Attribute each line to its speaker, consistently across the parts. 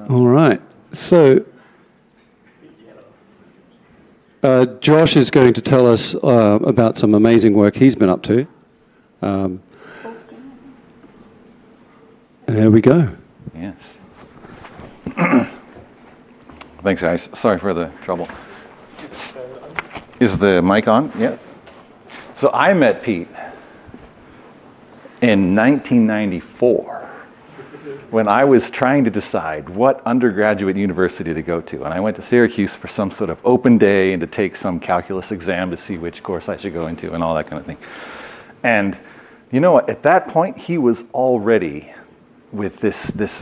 Speaker 1: All right. So, Josh is going to tell us about some amazing work he's been up to. There we go.
Speaker 2: Yes. Thanks, guys. Sorry for the trouble. Is the mic on? Yes. So I met Pete in 1994 when I was trying to decide what undergraduate university to go to. And I went to Syracuse for some sort of open day and to take some calculus exam to see which course I should go into and all that kind of thing. And you know what? At that point, he was already with this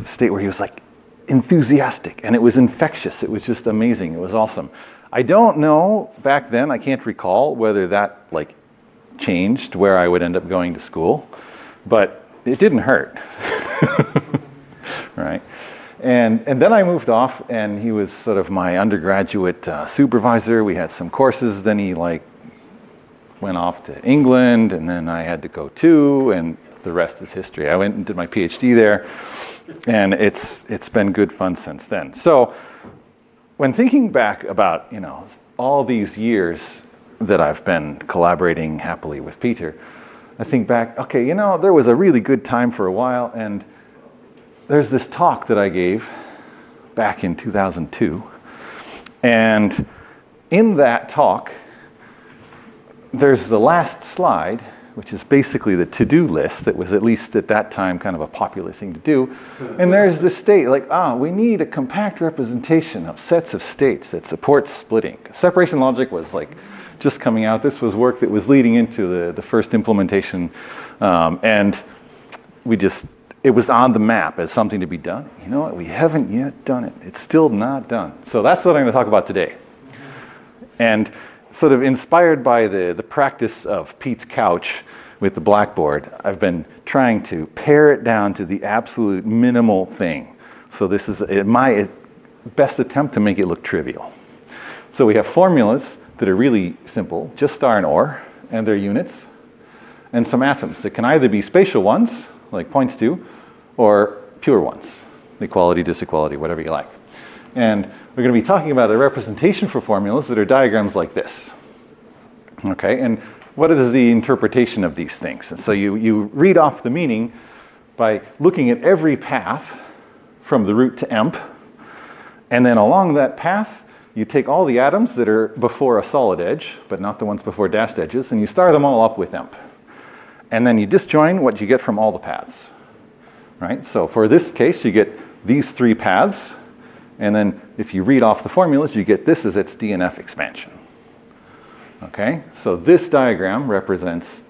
Speaker 2: state where he was like enthusiastic, and it was infectious. It was just amazing. It was awesome. I don't know back then, I can't recall whether that like changed where I would end up going to school, but it didn't hurt. Right? And then I moved off, and he was sort of my undergraduate supervisor. We had some courses. Then he like went off to England, and then I had to go too, and the rest is history. I went and did my PhD there, and it's been good fun since then. So when thinking back about, you know, all these years that I've been collaborating happily with Peter, I think back, okay, you know, there was a really good time for a while, and there's this talk that I gave back in 2002, and in that talk, there's the last slide, which is basically the to-do list that was, at least at that time, kind of a popular thing to do. And there's the state, like, we need a compact representation of sets of states that supports splitting. Separation logic was like just coming out. This was work that was leading into the first implementation. And it was on the map as something to be done. You know what? We haven't yet done it. It's still not done. So that's what I'm going to talk about today. And sort of inspired by the practice of Pete's couch with the blackboard, I've been trying to pare it down to the absolute minimal thing. So this is my best attempt to make it look trivial. So we have formulas that are really simple, just star and or, and their units, and some atoms that can either be spatial ones, like points to, or pure ones, equality, disequality, whatever you like. And we're going to be talking about a representation for formulas that are diagrams like this. Okay, and what is the interpretation of these things? And so you read off the meaning by looking at every path from the root to emp, and then along that path, you take all the atoms that are before a solid edge, but not the ones before dashed edges, and you star them all up with emp. And then you disjoin what you get from all the paths. Right? So for this case, you get these three paths, and then if you read off the formulas, you get this as its DNF expansion. Okay? So this diagram represents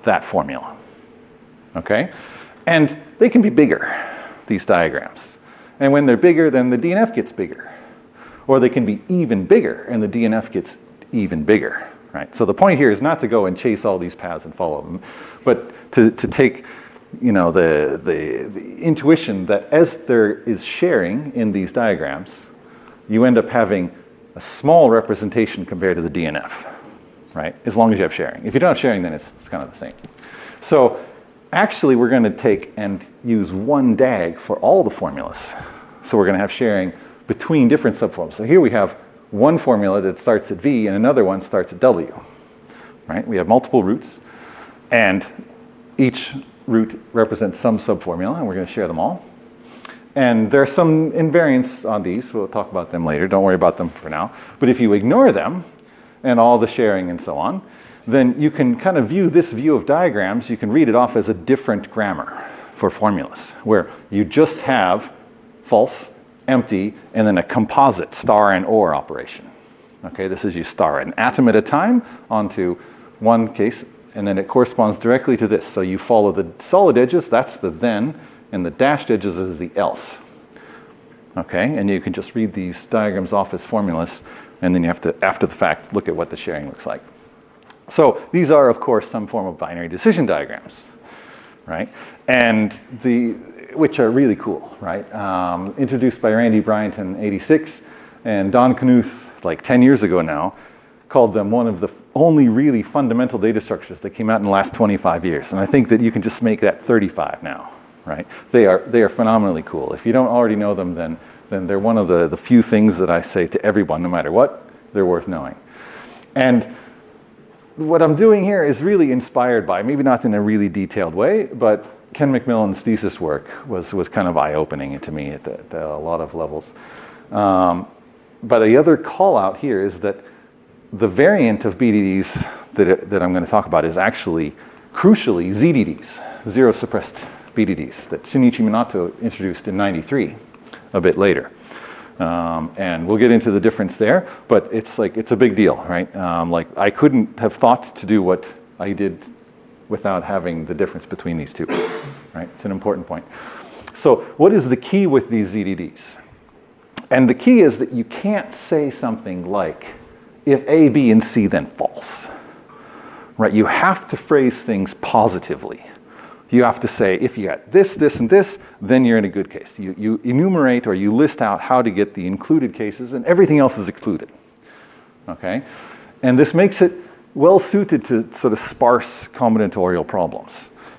Speaker 2: that formula. Okay? And they can be bigger, these diagrams. And when they're bigger, then the DNF gets bigger. Or they can be even bigger, and the DNF gets even bigger. Right? So the point here is not to go and chase all these paths and follow them, but to take, you know, the intuition that as there is sharing in these diagrams, you end up having a small representation compared to the DNF, right? As long as you have sharing. If you don't have sharing, then it's kind of the same. So actually, we're going to take and use one DAG for all the formulas. So we're going to have sharing between different subforms. So here we have one formula that starts at V and another one starts at W, right? We have multiple roots, and each root represents some subformula, and we're going to share them all. And there's some invariants on these. We'll talk about them later. Don't worry about them for now. But if you ignore them and all the sharing and so on, then you can kind of view this view of diagrams. You can read it off as a different grammar for formulas, where you just have false, empty, and then a composite star and or operation. Okay, this is you star an atom at a time onto one case, and then it corresponds directly to this. So you follow the solid edges, that's the then, and the dashed edges is the else. Okay, and you can just read these diagrams off as formulas, and then you have to, after the fact, look at what the sharing looks like. So these are, of course, some form of binary decision diagrams, right? And which are really cool, right? Introduced by Randy Bryant in '86, and Don Knuth, like 10 years ago now, called them one of the only really fundamental data structures that came out in the last 25 years. And I think that you can just make that 35 now, right? They are phenomenally cool. If you don't already know them, then they're one of the few things that I say to everyone, no matter what, they're worth knowing. And what I'm doing here is really inspired by, maybe not in a really detailed way, but Ken McMillan's thesis work was kind of eye-opening to me at a lot of levels. But the other call out here is that the variant of BDDs that I'm going to talk about is actually, crucially, ZDDs, zero-suppressed BDDs, that Shinichi Minato introduced in '93, a bit later. And we'll get into the difference there, but it's a big deal, right? Like, I couldn't have thought to do what I did without having the difference between these two, right? It's an important point. So what is the key with these ZDDs? And the key is that you can't say something like, if A, B, and C, then false, right? You have to phrase things positively. You have to say, if you got this, this, and this, then you're in a good case. You enumerate or you list out how to get the included cases, and everything else is excluded, okay? And this makes it well suited to sort of sparse combinatorial problems,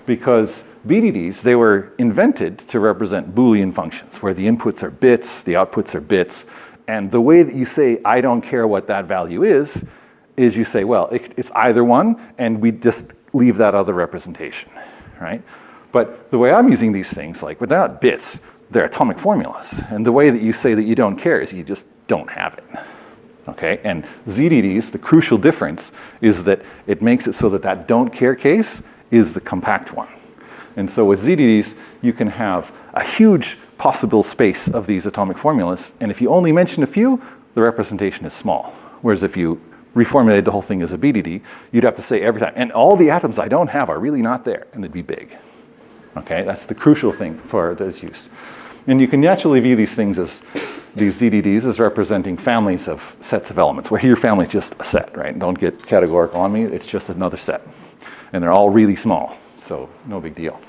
Speaker 2: because BDDs, they were invented to represent Boolean functions, where the inputs are bits, the outputs are bits, and the way that you say, I don't care what that value is you say, well, it's either one, and we just leave that other representation, right? But the way I'm using these things, like, without bits, they're atomic formulas, and the way that you say that you don't care is you just don't have it. Okay, and ZDDs, the crucial difference is that it makes it so that that don't care case is the compact one. And so with ZDDs, you can have a huge possible space of these atomic formulas, and if you only mention a few, the representation is small. Whereas if you reformulated the whole thing as a BDD, you'd have to say every time, and all the atoms I don't have are really not there, and they'd be big. Okay, that's the crucial thing for this use. And you can naturally view these things as, these ZDDs as representing families of sets of elements, where here your family is just a set, right? Don't get categorical on me, it's just another set. And they're all really small, so no big deal.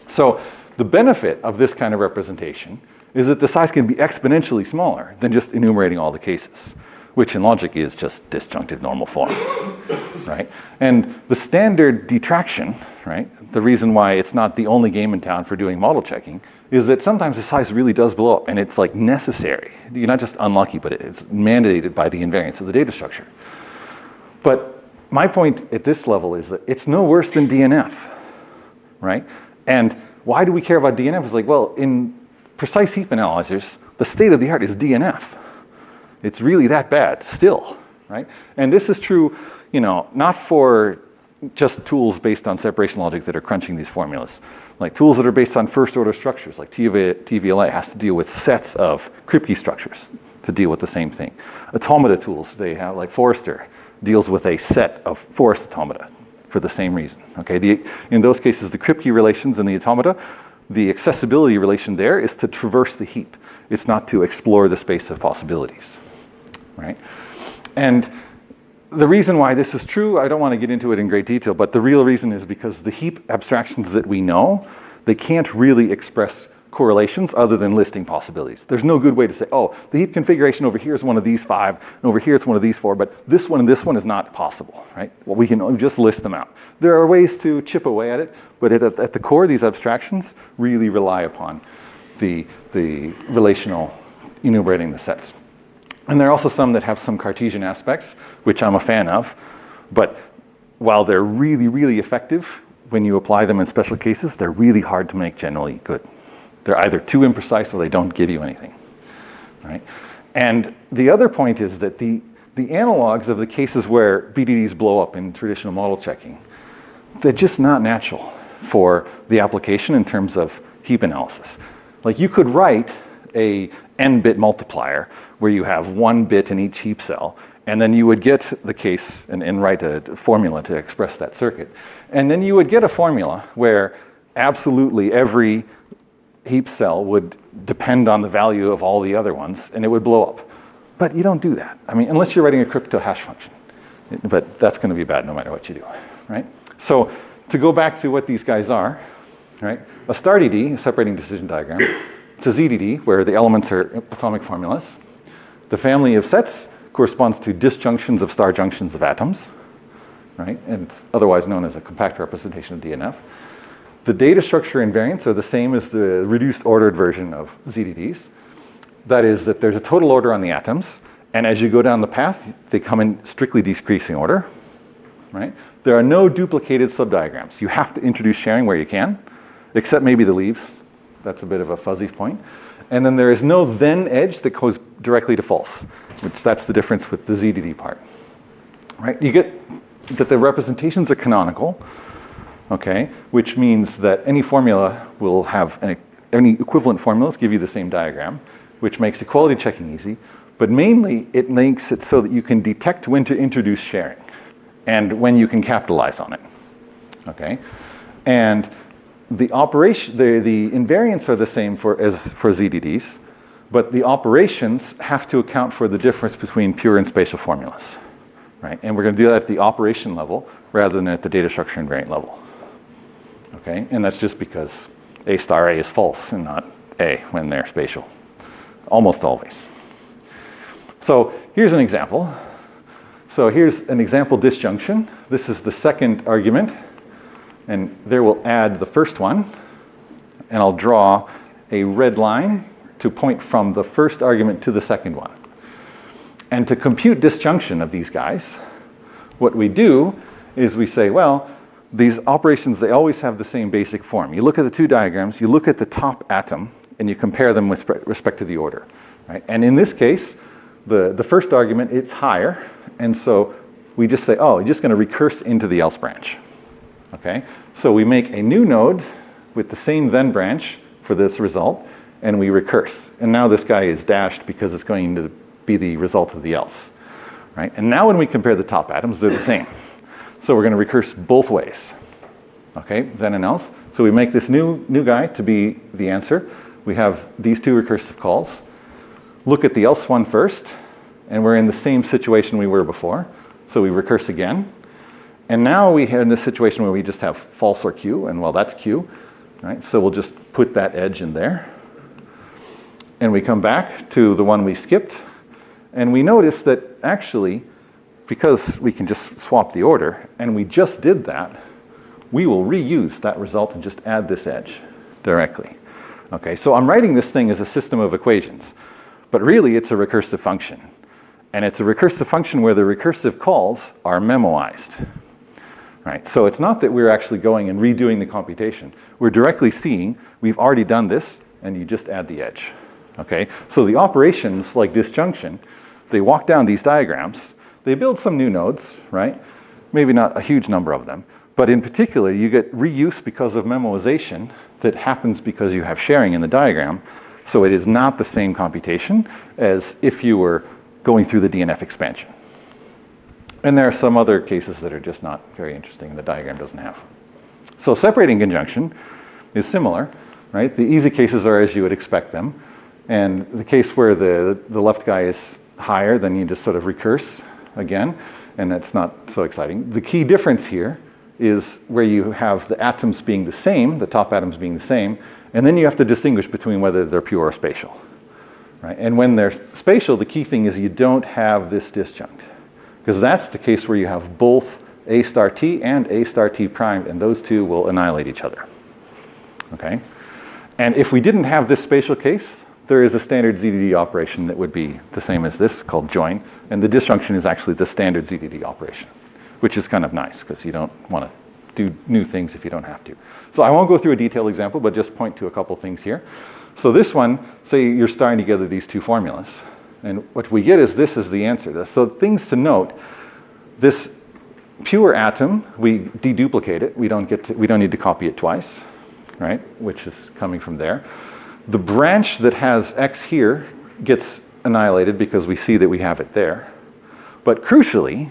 Speaker 2: So the benefit of this kind of representation is that the size can be exponentially smaller than just enumerating all the cases, which in logic is just disjunctive normal form, right? And the standard detraction, right, the reason why it's not the only game in town for doing model checking, is that sometimes the size really does blow up, and it's like necessary. You're not just unlucky, but it's mandated by the invariance of the data structure. But my point at this level is that it's no worse than DNF, right? And why do we care about DNF? It's like, well, in precise heap analyzers, the state of the art is DNF. It's really that bad still, right? And this is true, you know, not for just tools based on separation logic that are crunching these formulas. Like tools that are based on first order structures, like TVLA has to deal with sets of Kripke structures to deal with the same thing. Automata tools, they have, like Forrester, deals with a set of Forrest automata for the same reason. Okay, in those cases, the Kripke relations in the automata, the accessibility relation there is to traverse the heap. It's not to explore the space of possibilities, right? And the reason why this is true, I don't want to get into it in great detail, but the real reason is because the heap abstractions that we know, they can't really express correlations other than listing possibilities. There's no good way to say, oh, the heap configuration over here is one of these 5, and over here it's one of these 4, but this one and this one is not possible, right? Well, we can just list them out. There are ways to chip away at it, but at the core, these abstractions really rely upon the relational enumerating the sets. And there are also some that have some Cartesian aspects, which I'm a fan of, but while they're really, really effective, when you apply them in special cases, they're really hard to make generally good. They're either too imprecise or they don't give you anything, right? And the other point is that the analogs of the cases where BDDs blow up in traditional model checking, they're just not natural for the application in terms of heap analysis. Like you could write a n-bit multiplier where you have 1 bit in each heap cell, and then you would get the case and write a formula to express that circuit. And then you would get a formula where absolutely every heap cell would depend on the value of all the other ones, and it would blow up. But you don't do that. I mean, unless you're writing a crypto hash function. But that's going to be bad no matter what you do, right? So to go back to what these guys are, right? A star DD, a separating decision diagram. It's a ZDD, where the elements are atomic formulas. The family of sets corresponds to disjunctions of star junctions of atoms, right? And it's otherwise known as a compact representation of DNF. The data structure invariants are the same as the reduced ordered version of ZDDs. That is that there's a total order on the atoms, and as you go down the path, they come in strictly decreasing order, right? There are no duplicated subdiagrams. You have to introduce sharing where you can, except maybe the leaves. That's a bit of a fuzzy point. And then there is no then edge that goes directly to false, which that's the difference with the ZDD part, right? You get that the representations are canonical, okay, which means that any formula will have any equivalent formulas give you the same diagram, which makes equality checking easy, but mainly it makes it so that you can detect when to introduce sharing and when you can capitalize on it, okay? And the invariants are the same as for ZDDs, but the operations have to account for the difference between pure and spatial formulas, right? And we're going to do that at the operation level rather than at the data structure invariant level, okay? And that's just because A star A is false and not A when they're spatial, almost always. So here's an example. So here's an example disjunction. This is the second argument, and there we'll add the first one, and I'll draw a red line to point from the first argument to the second one. And to compute disjunction of these guys, what we do is we say, well, these operations, they always have the same basic form. You look at the two diagrams, you look at the top atom, and you compare them with respect to the order, right? And in this case, the first argument, it's higher, and so we just say, oh, you're just going to recurse into the else branch, okay? So we make a new node with the same then branch for this result, and we recurse. And now this guy is dashed because it's going to be the result of the else, right? And now when we compare the top atoms, they're the same. So we're going to recurse both ways, okay, then and else. So we make this new guy to be the answer. We have these two recursive calls. Look at the else one first, and we're in the same situation we were before. So we recurse again. And now we have in this situation where we just have false or Q, and well, that's Q, right? So we'll just put that edge in there. And we come back to the one we skipped, and we notice that actually, because we can just swap the order, and we just did that, we will reuse that result and just add this edge directly. Okay, so I'm writing this thing as a system of equations, but really it's a recursive function. And it's a recursive function where the recursive calls are memoized, right? So it's not that we're actually going and redoing the computation. We're directly seeing, we've already done this, and you just add the edge, okay? So the operations like disjunction, they walk down these diagrams, they build some new nodes, right? Maybe not a huge number of them, but in particular, you get reuse because of memoization that happens because you have sharing in the diagram. So it is not the same computation as if you were going through the DNF expansion. And there are some other cases that are just not very interesting, the diagram doesn't have. So separating conjunction is similar, right? The easy cases are as you would expect them. And the case where the left guy is higher, then you just sort of recurse again, and that's not so exciting. The key difference here is where you have the atoms being the same, the top atoms being the same, and then you have to distinguish between whether they're pure or spatial, right? And when they're spatial, the key thing is you don't have this disjunct, because that's the case where you have both A star T and A star T primed, and those two will annihilate each other, okay? And if we didn't have this spatial case, there is a standard ZDD operation that would be the same as this, called join, and the disjunction is actually the standard ZDD operation, which is kind of nice, because you don't want to do new things if you don't have to. So I won't go through a detailed example, but just point to a couple things here. So this one, say you're starring together these two formulas, and what we get is this is the answer. So things to note, this pure atom, we deduplicate it. We don't need to copy it twice, right? Which is coming from there. The branch that has X here gets annihilated because we see that we have it there. But crucially,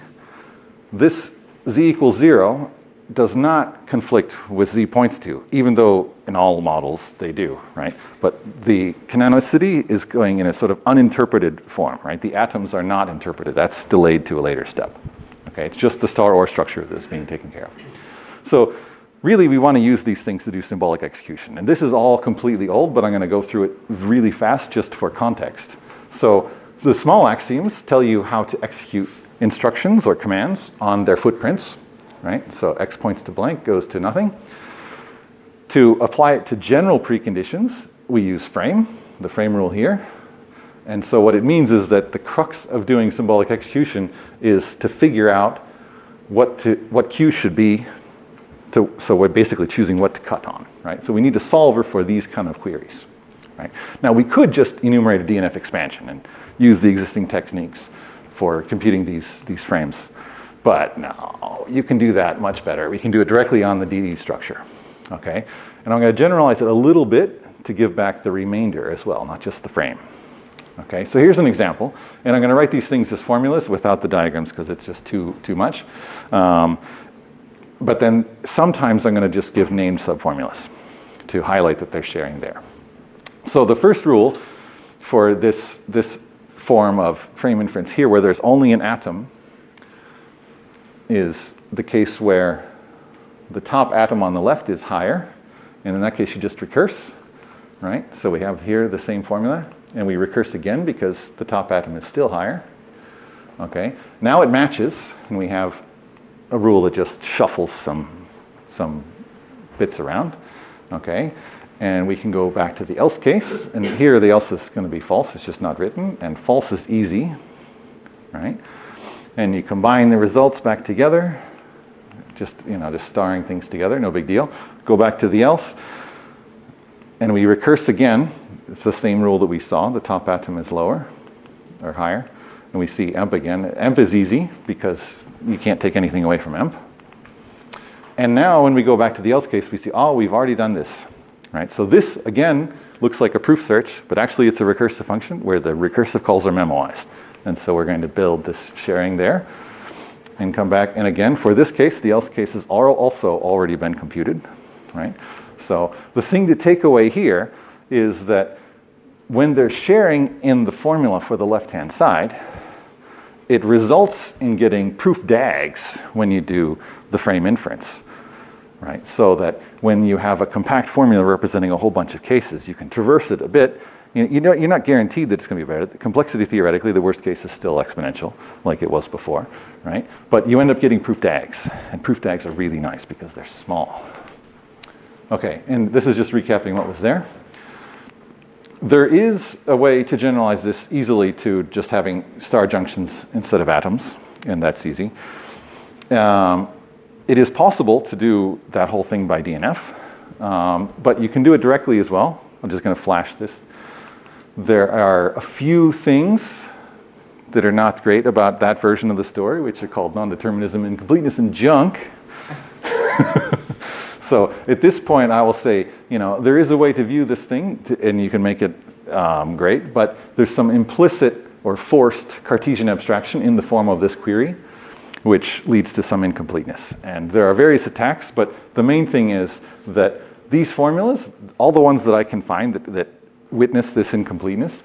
Speaker 2: this Z equals 0 does not conflict with Z points to, even though in all models they do, right? But the canonicity is going in a sort of uninterpreted form, right? The atoms are not interpreted. That's delayed to a later step. Okay, it's just the star OR structure that's being taken care of. So really, we want to use these things to do symbolic execution. And this is all completely old, but I'm going to go through it really fast just for context. So the small axioms tell you how to execute instructions or commands on their footprints, right? So X points to blank, goes to nothing. To apply it to general preconditions, we use frame, the frame rule here. And so what it means is that the crux of doing symbolic execution is to figure out what Q should be. So we're basically choosing what to cut on, right? So we need a solver for these kind of queries, right? Now we could just enumerate a DNF expansion and use the existing techniques for computing these frames. But no, you can do that much better. We can do it directly on the DD structure, okay? And I'm going to generalize it a little bit to give back the remainder as well, not just the frame. Okay, so here's an example, and I'm going to write these things as formulas without the diagrams because it's just too much. But then sometimes I'm going to just give named subformulas to highlight that they're sharing there. So the first rule for this form of frame inference here, where there's only an atom, is the case where the top atom on the left is higher, and in that case you just recurse, right? So we have here the same formula, and we recurse again because the top atom is still higher. Okay, now it matches, and we have a rule that just shuffles some bits around. Okay, and we can go back to the else case, and here the else is going to be false. It's just not written, and false is easy, right? And you combine the results back together, just starring things together, no big deal. Go back to the else, and we recurse again. It's the same rule that we saw. The top atom is lower or higher. And we see emp again. Emp is easy because you can't take anything away from emp. And now when we go back to the else case, we see, oh, we've already done this, right? So this, again, looks like a proof search, but actually it's a recursive function where the recursive calls are memoized. And so we're going to build this sharing there and come back. And again, for this case, the else case has also already been computed, right? So the thing to take away here is that when they're sharing in the formula for the left-hand side, it results in getting proof DAGs when you do the frame inference, right? So that when you have a compact formula representing a whole bunch of cases, you can traverse it a bit. You're not guaranteed that it's going to be better. The complexity, theoretically, the worst case is still exponential, like it was before, right? But you end up getting proof DAGs, and proof DAGs are really nice because they're small. Okay, and this is just recapping what was there. There is a way to generalize this easily to just having star junctions instead of atoms, and that's easy. It is possible to do that whole thing by DNF, but you can do it directly as well. I'm just going to flash this. There are a few things that are not great about that version of the story, which are called non-determinism, incompleteness, and junk. So at this point, I will say, there is a way to view this thing, and you can make it great, but there's some implicit or forced Cartesian abstraction in the form of this query, which leads to some incompleteness. And there are various attacks, but the main thing is that these formulas, all the ones that I can find that witness this incompleteness,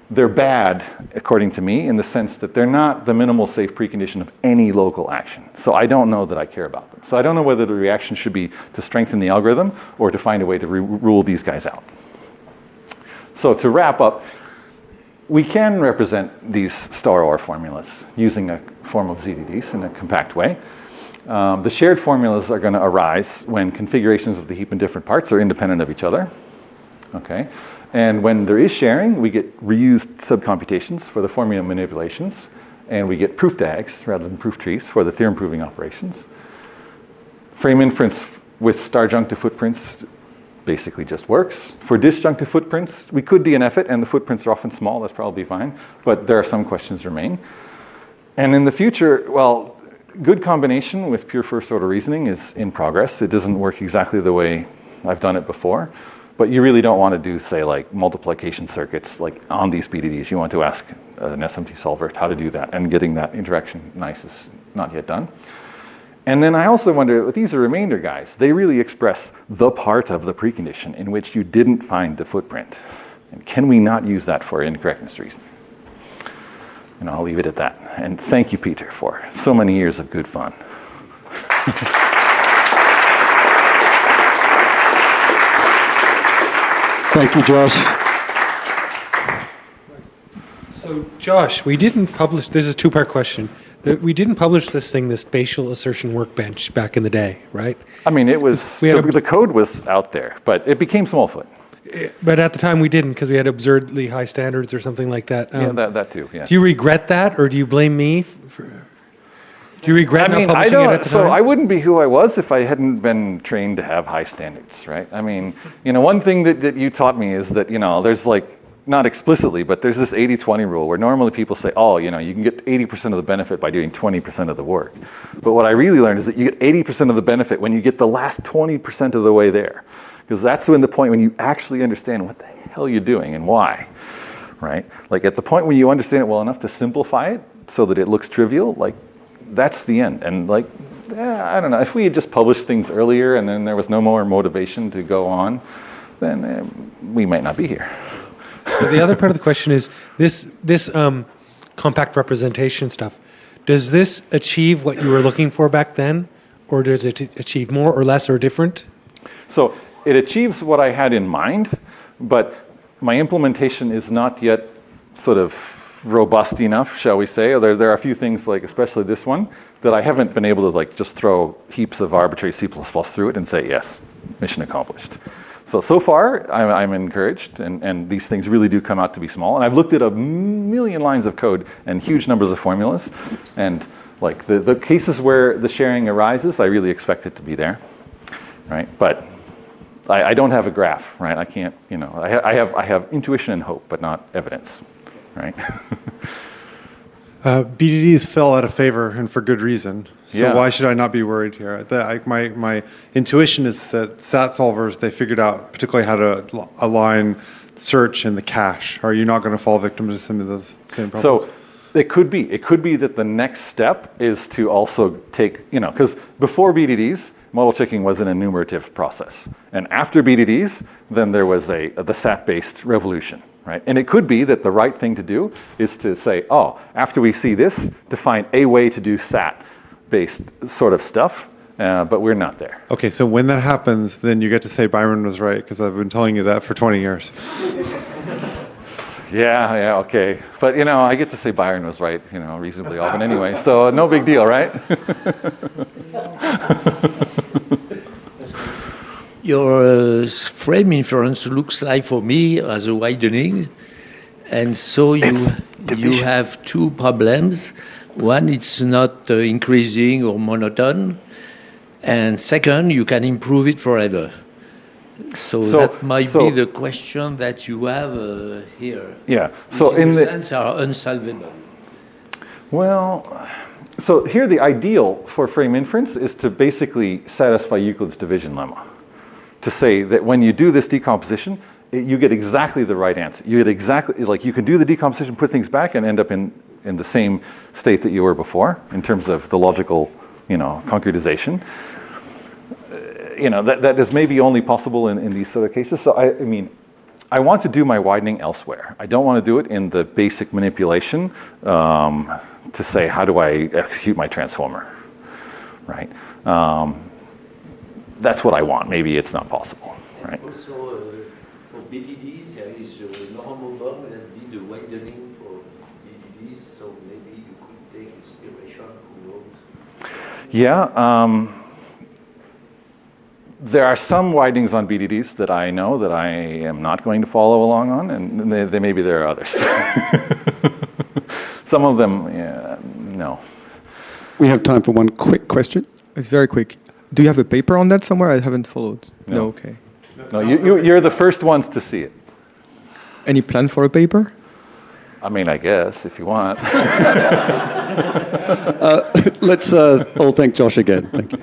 Speaker 2: they're bad, according to me, in the sense that they're not the minimal safe precondition of any local action. So I don't know that I care about them. So I don't know whether the reaction should be to strengthen the algorithm or to find a way to rule these guys out. So to wrap up, we can represent these star OR formulas using a form of ZDDs in a compact way. The shared formulas are going to arise when configurations of the heap in different parts are independent of each other. Okay. And when there is sharing, we get reused subcomputations for the formula manipulations, and we get proof DAGs rather than proof trees for the theorem proving operations. Frame inference with star junctive footprints basically just works. For disjunctive footprints, we could DNF it, and the footprints are often small, that's probably fine, but there are some questions remain. And in the future, well, good combination with pure first order reasoning is in progress. It doesn't work exactly the way I've done it before. But you really don't want to do, say, like multiplication circuits like on these BDDs. You want to ask an SMT solver how to do that, and getting that interaction nice is not yet done. And then I also wonder, these are remainder guys. They really express the part of the precondition in which you didn't find the footprint. And can we not use that for incorrectness reasoning? And I'll leave it at that. And thank you, Peter, for so many years of good fun.
Speaker 1: Thank you, Josh.
Speaker 3: So, Josh, we didn't publish, this is a two-part question. We didn't publish this thing, the spatial assertion workbench, back in the day, right?
Speaker 2: I mean, it was,
Speaker 3: We had
Speaker 2: the code was out there, but it became Smallfoot.
Speaker 3: But at the time we didn't, because we had absurdly high standards or something like that.
Speaker 2: Yeah, that too, yeah.
Speaker 3: Do you regret that, or do you blame me? Do you regret not publishing it at the time?
Speaker 2: So I wouldn't be who I was if I hadn't been trained to have high standards, right? I mean, one thing that you taught me is that, there's like, not explicitly, but there's this 80-20 rule where normally people say, oh, you can get 80% of the benefit by doing 20% of the work. But what I really learned is that you get 80% of the benefit when you get the last 20% of the way there. Because that's when the point when you actually understand what the hell you're doing and why, right? Like at the point when you understand it well enough to simplify it so that it looks trivial, like that's the end. And like, I don't know, if we had just published things earlier and then there was no more motivation to go on, then we might not be here.
Speaker 3: So the other part of the question is this compact representation stuff. Does this achieve what you were looking for back then, or does it achieve more or less or different?
Speaker 2: So it achieves what I had in mind, but my implementation is not yet sort of robust enough, shall we say. There are a few things, like especially this one, that I haven't been able to like just throw heaps of arbitrary C++ through it and say, yes, mission accomplished. So far, I'm encouraged, and these things really do come out to be small. And I've looked at a million lines of code and huge numbers of formulas, and like the cases where the sharing arises, I really expect it to be there, right? But I don't have a graph, right? I can't, I have intuition and hope, but not evidence, right?
Speaker 4: BDDs fell out of favor, and for good reason. So
Speaker 2: Yeah.
Speaker 4: why should I not be worried here? My intuition is that SAT solvers, they figured out particularly how to align search and the cache. Are you not going to fall victim to some of those same problems?
Speaker 2: So it could be that the next step is to also take, because before BDDs, model checking was an enumerative process. And after BDDs, then there was the SAT-based revolution, right? And it could be that the right thing to do is to say, oh, after we see this, to find a way to do SAT-based sort of stuff, but we're not there.
Speaker 4: Okay, so when that happens, then you get to say Byron was right, because I've been telling you that for 20 years.
Speaker 2: Yeah, okay. But, I get to say Byron was right, reasonably often anyway, so no big deal, right?
Speaker 5: Your frame inference looks like for me as a widening, and so you have two problems. One, it's not increasing or monotone, and second, you can improve it forever. So that might be the question that you have here.
Speaker 2: Yeah.
Speaker 5: Which
Speaker 2: So
Speaker 5: in a sense are unsolvable.
Speaker 2: Well, so here the ideal for frame inference is to basically satisfy Euclid's division lemma. To say that when you do this decomposition, you get exactly the right answer. You get exactly, like you can do the decomposition, put things back, and end up in the same state that you were before in terms of the logical, concretization. That is maybe only possible in these sort of cases. So I mean, I want to do my widening elsewhere. I don't want to do it in the basic manipulation to say, how do I execute my transformer, right? That's what I want. Maybe it's not possible, right?
Speaker 5: Also, for BDDs, there is a normal model that did the widening for BDDs, so maybe you could take inspiration, who knows?
Speaker 2: Yeah. There are some widenings on BDDs that I know that I am not going to follow along on, and maybe there are others. Some of them, no.
Speaker 1: We have time for one quick question.
Speaker 6: It's very quick. Do you have a paper on that somewhere? I haven't followed. No, okay.
Speaker 2: No, you're the first ones to see it.
Speaker 6: Any plan for a paper?
Speaker 2: I mean, I guess, if you want.
Speaker 1: Let's all thank Josh again. Thank you.